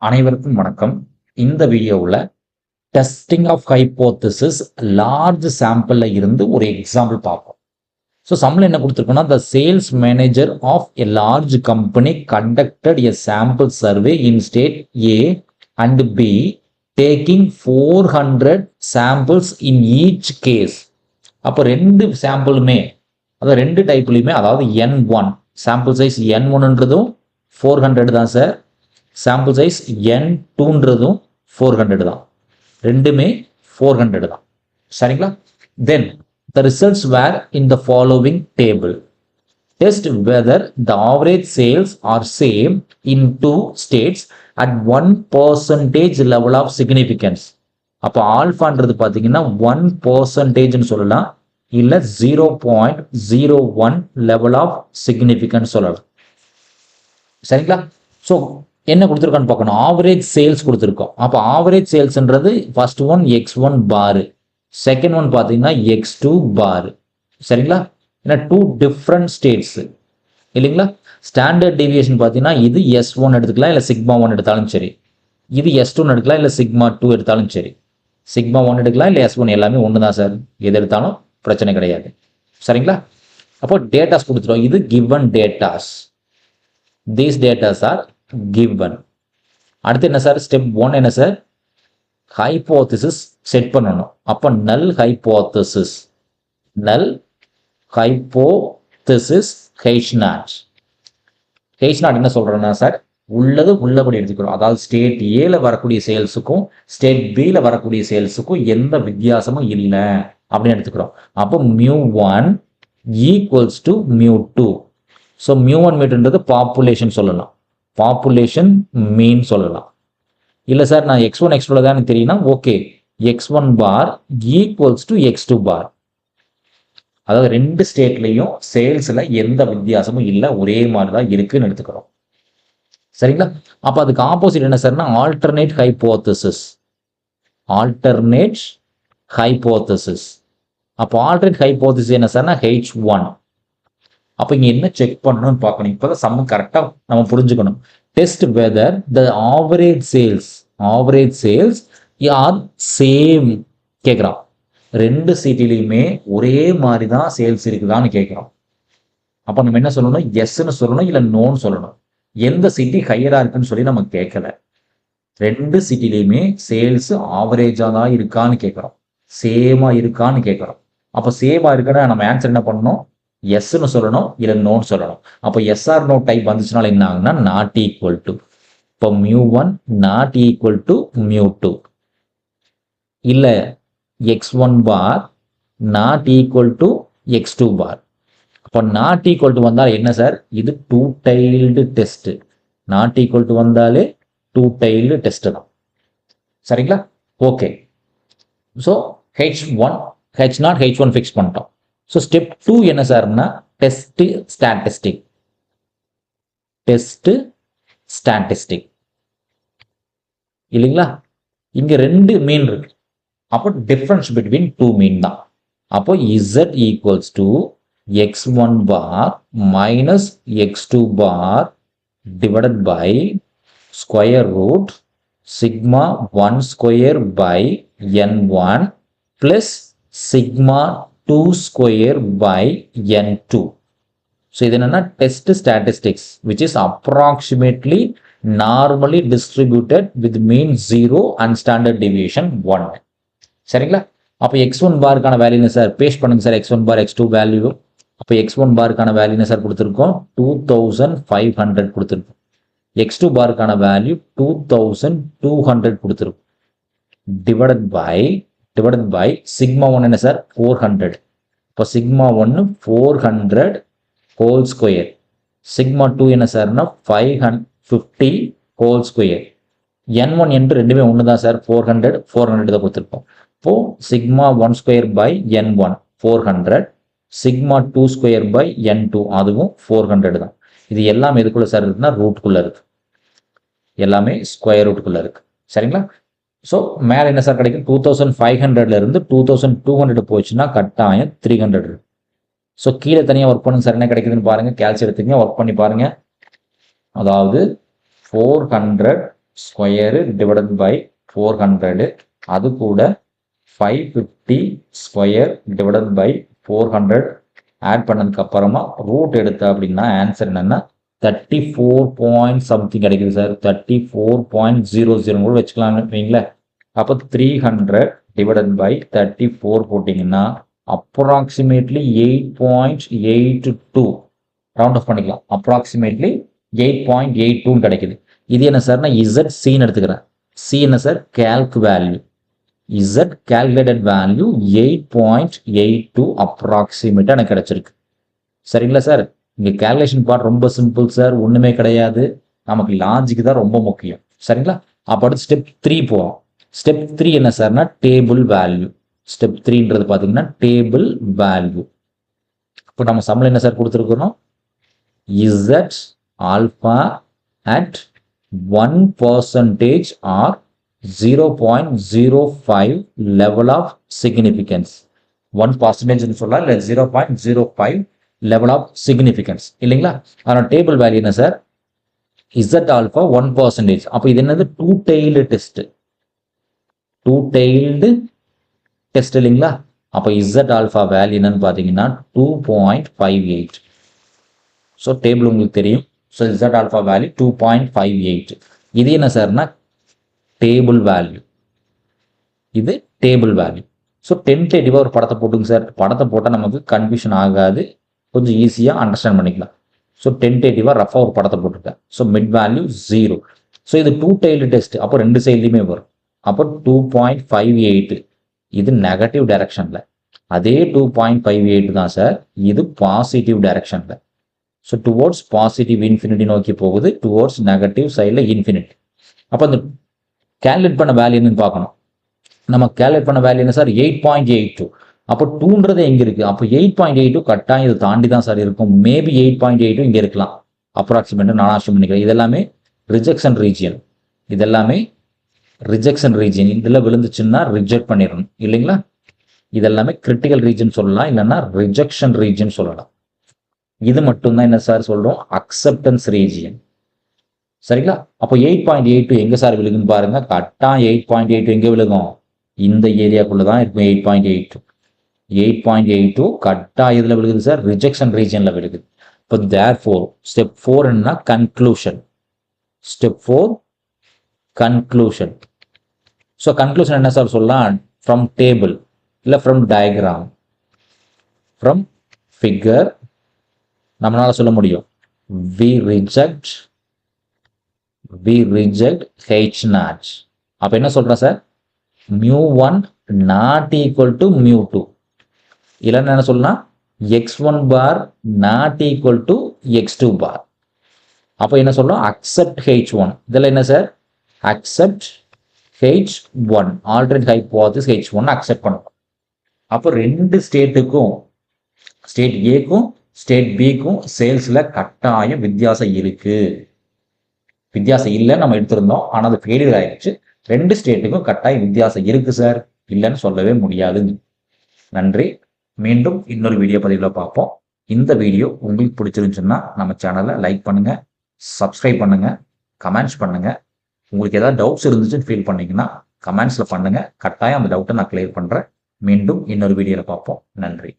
அனைவருக்கும் வணக்கம். இந்த வீடியோவில் டெஸ்டிங் ஆஃப் ஹைப்போதசிஸ் லார்ஜ் சாம்பிள்ல இருந்து ஒரு எக்ஸாம்பிள் பார்ப்போம். ஸோ சம்மில் என்ன கொடுத்துருக்கோம்னா, the sales manager of a large company conducted a sample survey in state A and B taking 400 samples in each case. அப்போ ரெண்டு சாம்பிளுமே, அதாவது ரெண்டு டைப்லையுமே, அதாவது N1 சாம்பிள் சைஸ் N1ன்றதும் 400 தான் சார். சாம்பிள் சைஸ் N2ன்றதும் 400 தான். ரெண்டுமே 400 தான். சரிங்களா? தென் the results were in the following table. Test whether the average sales are same in two states at 1% level of significance. அப்போ ஆல்ஃபான்றது பார்த்தீங்கன்னா 1% சொல்லலாம், இல்லை 0.01 level of significance சொல்லலாம். சரிங்களா? ஸோ என்ன கொடுத்துருக்கான்னு பார்க்கணும். ஆவரேஜ் சேல்ஸ் கொடுத்துருக்கோம். அப்போ ஆவரேஜ் சேல்ஸ்ன்றது ஃபர்ஸ்ட் ஒன் X1 பாரு, செகண்ட் ஒன் பார்த்தீங்கன்னா X2 பாரு. சரிங்களா? ஏன்னா டூ டிஃப்ரெண்ட் ஸ்டேட்ஸ் இல்லைங்களா? ஸ்டாண்டர்ட் டீவியேஷன் பார்த்தீங்கன்னா இது S1 எடுத்துக்கலாம், இல்லை σ1 எடுத்தாலும் சரி. இது S2 எடுக்கலாம், இல்லை σ2 எடுத்தாலும் சரி. σ1 எடுக்கலாம், இல்லை S1, எல்லாமே ஒன்று தான் சார். எது எடுத்தாலும் பிரச்சனை கிடையாது. சரிங்களா? அப்போ டேட்டாஸ் கொடுத்துருவோம். இது given datas. These datas R given. அடுத்து என்ன சார்? ஸ்டெப் 1 என்ன சார்? ஹைப்போதசிஸ் செட் பண்ணணும். அப்போ நல் ஹைப்போதசிஸ், நல் ஹைப்போதசிஸ் H0. H0 என்ன சொல்றேன்னா சார், உள்ளது உள்ளபடி எடுத்துக்கிறோம். அதாவது ஸ்டேட் ஏல வரக்கூடிய சேல்ஸுக்கும் ஸ்டேட் பில வரக்கூடிய சேல்ஸுக்கும் எந்த வித்தியாசமும் இல்லை அப்படின்னு எடுத்துக்கிறோம். அப்போ μ1 ஈக்குவல்ஸ் டு μ2. ஸோ μ1 மீட்டர்ன்றது பாப்புலேஷன் சொல்லலாம், பாப்புலேஷன் மீன் சொல்லலாம். இல்லை சார் நான் X1 X2 தான் எனக்கு தெரியும்னா okay, X1 bar equals to X2 bar. அதாவது ரெண்டு ஸ்டேட்லையும் சேல்ஸில் எந்த வித்தியாசமும் இல்லை, ஒரே மாதிரி தான் இருக்குன்னு எடுத்துக்கிறோம். சரிங்களா? அப்போ அதுக்கு ஆப்போசிட் என்ன சார்னா ஆல்டர்னேட் ஹைப்போதசிஸ். Alternate hypothesis. அப்போ ஆல்டர்னேட் ஹைப்போதசிஸ் என்ன சார்னா H1. அப்போ இங்கே என்ன செக் பண்ணணும்னு பார்க்கணும். இப்போ தான் சம்மு கரெக்டாக நம்ம புரிஞ்சுக்கணும். Test whether the average sales R same கேட்குறான். ரெண்டு சிட்டிலையுமே ஒரே மாதிரி தான் சேல்ஸ் இருக்குதான்னு கேட்குறோம். அப்போ நம்ம என்ன சொல்லணும்? எஸ்ன்னு சொல்லணும், இல்லை நோன்னு சொல்லணும். எந்த சிட்டி ஹையராக இருக்குன்னு சொல்லி நம்ம கேட்கல. ரெண்டு சிட்டிலையுமே சேல்ஸ் ஆவரேஜாக தான் இருக்கான்னு கேட்குறோம், சேமாக இருக்கான்னு கேட்குறோம். அப்போ சேமாக இருக்குன்னா நம்ம ஆன்சர் என்ன பண்ணணும்? எஸ்ன்னு சொல்லணும், இல்லை நோன்னு சொல்லணும். அப்போ எஸ்ஆர் நோ டைப் வந்துச்சுனால என்ன ஆகுனா நாட் ஈக்குவல் டு. இப்போ μ1 நாட் ஈக்குவல் டு μ2, இல்லை X1 bar not equal to X2 bar. அப்போ நாட் ஈக்குவல் டு வந்தால் என்ன சார்? இது two tailed test. Not equal to வந்தாலே டூ டைல்டு டெஸ்ட் தான். சரிங்களா? Okay. So H1 H0 H1 fix பண்ணிட்டோம். ஸோ ஸ்டெப் 2 என்ன சார்னா டெஸ்ட் ஸ்டாட்டிஸ்டிக். டெஸ்ட் ஸ்டாட்டிஸ்டிக் இல்லைங்களா? இங்க ரெண்டு மீன் இருக்கு. அப்போ டிஃபரன்ஸ் பிட்வீன் டூ மீன் தான். அப்போ Z equals to X1 bar minus X2 bar divided by square root σ1 square by N1 plus σ2 square by N2. So இது என்னன்னா test statistics which is approximately normally distributed with mean 0 and standard deviation 1. சரிங்களா? அப்போ X1 பாருக்கான value என்ன sir? Paste பண்ணுங்க sir. X1 bar X2 value. அப்போ X1 பாருக்கான value என்ன சார் கொடுத்துருக்கோம்? 2500 கொடுத்துருக்கோம். X2 பாருக்கான வேல்யூ 2200 கொடுத்துருக்கோம். டிவைடட் பை σ1 என்ன சார்? 400. இப்போ σ1 400 ஹோல் ஸ்கொயர். σ2 என்ன சார்னா 550 ஹோல் ஸ்கொயர். N1 என்று ரெண்டுமே ஒன்று தான் சார். 400 தான் கொடுத்துருப்போம். இப்போ σ1 square by N1 400, σ2 square by N2 அதுவும் 400 தான். இது எல்லாமே எதுக்குள்ள சார் இருக்குன்னா ரூட்டுக்குள்ள இருக்கு, எல்லாமே ஸ்கொயர் ரூட்டுக்குள்ள இருக்கு. சரிங்களா? ஸோ மேலே என்ன சார் கிடைக்கும்? 2500 இருந்து 2200 போச்சுன்னா கட்டாயம் 300. ஸோ கீழே தனியாக ஒர்க் பண்ணுங்க சார். என்ன கிடைக்குதுன்னு பாருங்க. கேல்சி எடுத்துங்க, ஒர்க் பண்ணி பாருங்க. அதாவது 400 ஸ்கொயரு டிவைடட் பை 400 அது கூட 550 ஸ்கொயர் டிவைடட் பை 400 ஆட் பண்ணதுக்கு அப்புறமா ரூட் எடுத்த அப்படின்னா ஆன்சர் என்னன்னா 34 பாயிண்ட் சம்திங் கிடைக்குது சார். 34.00 கூட வச்சுக்கலாம்னு வைங்களேன். அப்போ 300 டிவைடட் பை 34 போட்டிங்கன்னா அப்ராக்சிமேட்லி 8.82 ரவுண்ட் ஆஃப் பண்ணிக்கலாம். அப்ராக்சிமேட்லி 8.82 கிடைக்குது. இது என்ன சார்? நான் இசட் சின்னு எடுத்துக்கிறேன். சி என்ன sir? Calc value. Z calculated value 8.82 அப்ராக்சிமேட்டாக எனக்கு கிடைச்சிருக்கு. சரிங்களா சார்? இங்கே கேல்குலேஷன் பார்ட் ரொம்ப சிம்பிள் சார், ஒன்றுமே கிடையாது. நமக்கு லாஜிக் தான் ரொம்ப முக்கியம். சரிங்களா? அப்போ அடுத்து ஸ்டெப் 3 போவோம். ஸ்டெப் 3 என்ன சார்னா டேபிள் வேல்யூ. ஸ்டெப் 3ன்றது பார்த்தீங்கன்னா டேபிள் வேல்யூ. இப்போ நம்ம சம்மில் என்ன சார் கொடுத்துருக்கணும்? Z alpha at 1% or 0.05 level of significance. 1% சொல்லலாம், இல்லை 0.05 level of significance இல்லைங்களா? ஆனால் டேபிள் வேல்யூ என்ன சார்? Z alpha 1%. அப்போ இது என்னது? டூ டெய்ல்டு டெஸ்ட் இல்லைங்களா? அப்போ இசட் ஆல்ஃபா வேல்யூ என்னன்னு பார்த்தீங்கன்னா 2.58. ஸோ டேபிள் உங்களுக்கு தெரியும். So Z alpha value 2.58. இது என்ன சார்னா டேபிள் வேல்யூ. இது டேபிள் வேல்யூ. ஸோ டென்டேட்டிவாக ஒரு படத்தை போட்டுங்க சார். படத்தை போட்டால் நமக்கு கன்ஃபியூஷன் ஆகாது, கொஞ்சம் ஈஸியாக அண்டர்ஸ்டாண்ட் பண்ணிக்கலாம். ஸோ டென்டேட்டிவாக ரஃபாக ஒரு படத்தை போட்டிருக்கேன். So mid value 0. ஸோ இது டூ டெய்ல்டு டெஸ்ட். அப்போ ரெண்டு சைட்லையுமே வரும். அப்போ 2.58 இது நெகட்டிவ் டைரக்ஷனில். அதே 2.58 தான் சார் இது பாசிட்டிவ் டைரக்ஷனில். ஸோ டுவோர்ட்ஸ் பாசிட்டிவ் இன்ஃபினிட்டி நோக்கி போகுது, டுவோர்ட்ஸ் நெகட்டிவ் சைடில் இன்ஃபினிட்டி. அப்போ அந்த கேல்குலேட் பண்ண வேல்யூ என்னன்னு பார்க்கணும். நம்ம கேல்குலேட் பண்ண வேல்யூ என்ன சார்? 8.82. அப்போ 2ன்றது எங்கே இருக்குது? அப்போ 8.82 கட்டாயம் இதை தாண்டி தான் சார் இருக்கும். மேபி 8.82 இங்கே இருக்கலாம் அப்ராக்சிமேட்டாக. நான் அஷ்யூம் பண்ணிக்கிறேன். இதெல்லாமே ரிஜெக்ஷன் ரீஜியன். இதில் விழுந்துச்சுன்னா ரிஜெக்ட் பண்ணிடணும் இல்லைங்களா? இதெல்லாமே கிரிட்டிக்கல் ரீஜன் சொல்லலாம், இல்லைன்னா ரிஜெக்ஷன் ரீஜன் சொல்லலாம். இது மட்டும்தான் என்ன சார் சொல்கிறோம்? Acceptance region. சரிங்களா? அப்போ 8.82 எங்கே சார் விழுகுன்னு பாருங்க. கட்டாயம் 8.82 எங்கே விழுகும்? இந்த ஏரியாக்குள்ள தான் இருக்கும் 8.82. 8.82 கட்டாயம் இதில் விழுகுது சார், ரிஜெக்ஷன் ரீஜனில் விழுகுது. இப்போ தேர்ஃபோர் ஸ்டெப் 4 என்ன? Conclusion. Step 4 conclusion. So conclusion என்ன சார் சொல்லலாம்? ஃப்ரம் டேபிள், இல்லை ஃப்ரம் டயக்ராம், ஃப்ரம் ஃபிகர் நம்மளால சொல்ல முடியும். we reject H0. அப்போ என்ன சொல்கிறேன் சார்? μ1 not equal to μ2. இல்லைன்னா என்ன சொல்லலாம்? x1 bar not equal to x2 bar. அப்போ என்ன சொல்லலாம்? Accept H1. இதில் என்ன sir? Accept H1. Alternate hypothesis H1 accept பண்ணணும். அப்போ ரெண்டு ஸ்டேட்டுக்கும், ஸ்டேட் ஏக்கும் ஸ்டேட் பிக்கும் சேல்ஸில் கட்டாயம் வித்தியாசம் இருக்கு. வித்தியாசம் இல்லைன்னு நம்ம எடுத்திருந்தோம், ஆனால் அது ஃபெயிலியர் ஆயிடுச்சு. ரெண்டு ஸ்டேட்டுக்கும் கட்டாயம் வித்தியாசம் இருக்கு சார், இல்லைன்னு சொல்லவே முடியாது. நன்றி. மீண்டும் இன்னொரு வீடியோ பதிவில் பார்ப்போம். இந்த வீடியோ உங்களுக்கு பிடிச்சிருந்துச்சுன்னா நம்ம சேனலை லைக் பண்ணுங்க, சப்ஸ்கிரைப் பண்ணுங்க, கமெண்ட்ஸ் பண்ணுங்க. உங்களுக்கு ஏதாவது டவுட்ஸ் இருந்துச்சுன்னு ஃபீல் பண்ணீங்கன்னா கமெண்ட்ஸில் பண்ணுங்க. கட்டாயம் அந்த டவுட்டை நான் கிளியர் பண்ணுறேன். மீண்டும் இன்னொரு வீடியோவில் பார்ப்போம். நன்றி.